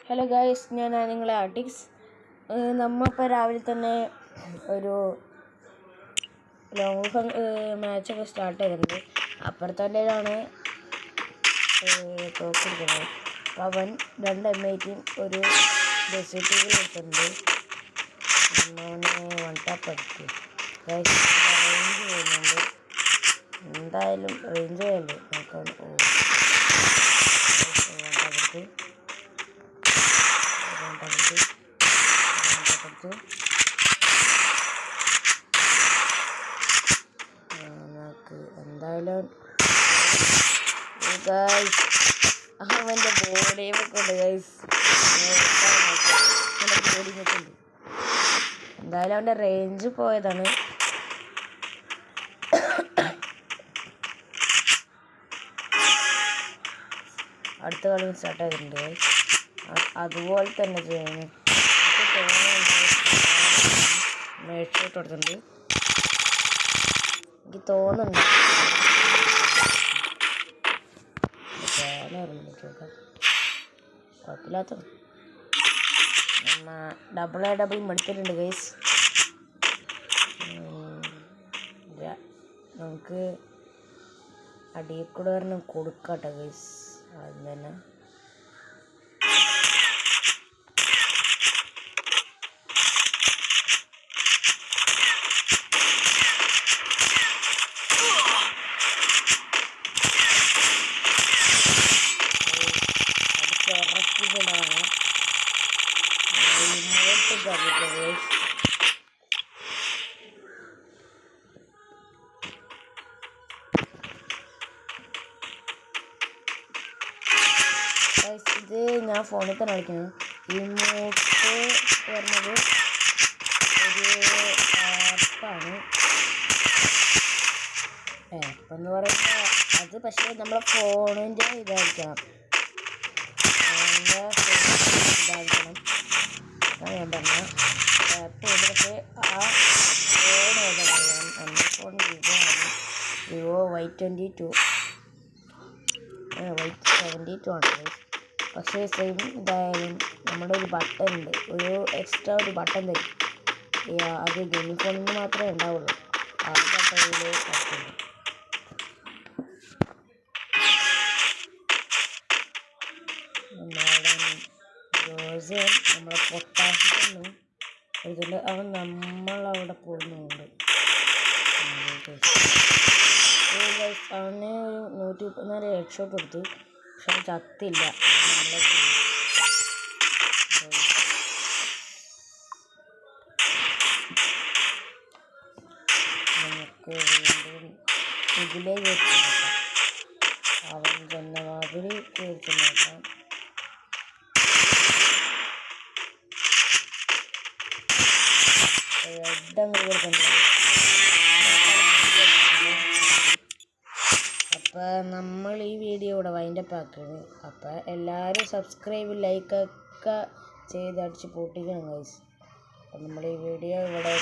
Hello guys, ഞാൻ നിങ്ങളെ ആർട്ടിക്സ്. നമ്മളിപ്പോൾ രാവിലെ തന്നെ ഒരു ലോങ് മാച്ചൊക്കെ സ്റ്റാർട്ട് ചെയ്തിട്ടുണ്ട്. അപ്പുറത്തൻ്റെതാണ് തോക്കിരിക്കുന്നത്. അപ്പോൾ അവൻ 2 M80 ഒരു ഡെസിറ്റിയിൽ എടുത്തിട്ടുണ്ട്. വൺ ടാപ്പ് അടിക്കും. റേഞ്ച് ചെയ്യുന്നുണ്ട്. എന്തായാലും റേഞ്ച് ചെയ്യല്ലേ നോക്കാൻ. എന്തായാലും അവൻ്റെ ബോഡിയൊക്കെ ഉണ്ട് ഗൈസ്. ബോഡിയൊക്കെ ഉണ്ട്. എന്തായാലും അവൻ്റെ റേഞ്ച് പോയതാണ്. അടുത്ത കളി സ്റ്റാർട്ട് ചെയ്തിട്ടുണ്ട് ഗൈസ്. അതുപോലെ തന്നെ ചെയ്യുന്നു. മേടിച്ചിട്ട് കൊടുത്തിട്ടുണ്ട്. എനിക്ക് തോന്നുന്നുണ്ട് കുഴപ്പമില്ലാത്ത ഡബിൾ മടുത്തിട്ടുണ്ട് ഗൈസ്. നമുക്ക് അടിയിൽ കൂടെ ഒരെണ്ണം കൊടുക്കാട്ടോ ഗൈസ്. ആദ്യം തന്നെ ഇത് ഞാൻ ഫോണിൽ തന്നെ കളിക്കുന്നു. ഇമോട്ട് പറഞ്ഞത് ഒരു ആപ്പാണ്. ആപ്പെന്ന് പറയുമ്പോൾ അത് പക്ഷേ നമ്മളെ ഫോണിൻ്റെ ഇതായിരിക്കണം. ഇതായിരിക്കണം അതാണ് ഞാൻ പറഞ്ഞ ആപ്പ്. പക്ഷേ ആ ഫോൺ ഏതാ പറയാം. എൻ്റെ ഫോൺ വിവോ ആണ്. വിവോ Y22 Y72 ആണ്. പക്ഷേ സെയിം ഇതായാലും നമ്മുടെ ഒരു ബട്ടൺ ഉണ്ട്, ഒരു എക്സ്ട്രാ ഒരു ബട്ടൺ തരും. അത് ഗെയിമിംഗ് ഫോണിന് മാത്രമേ ഉണ്ടാവുള്ളൂ. ആ ബട്ടണിൽ പറ്റുന്നു. റോസൻ നമ്മളെ പൊട്ടാസിയൊന്നും ഇതിൽ അവൻ നമ്മളവിടെ പോകുന്നുണ്ട്. അവന് 134 ഹെഡ് ഷോട്ട് കൊടുത്തു. പക്ഷെ അവൻ ചത്തില്ല. നമുക്ക് വീണ്ടും ഇതിലേക്ക് വെച്ച് നോക്കാം. അവൻ ചെന്ന മാതിരി വെച്ച് നോക്കാം. അപ്പം നമ്മൾ ഈ വീഡിയോ ഇവിടെ വൈൻഡപ്പ് ആക്കുകയാണ്. അപ്പം എല്ലാവരും സബ്സ്ക്രൈബ് ലൈക്കൊക്കെ ചെയ്ത് അടിച്ച് പൊട്ടിക്കണം ഗൈസ്. അപ്പം നമ്മൾ ഈ വീഡിയോ ഇവിടെ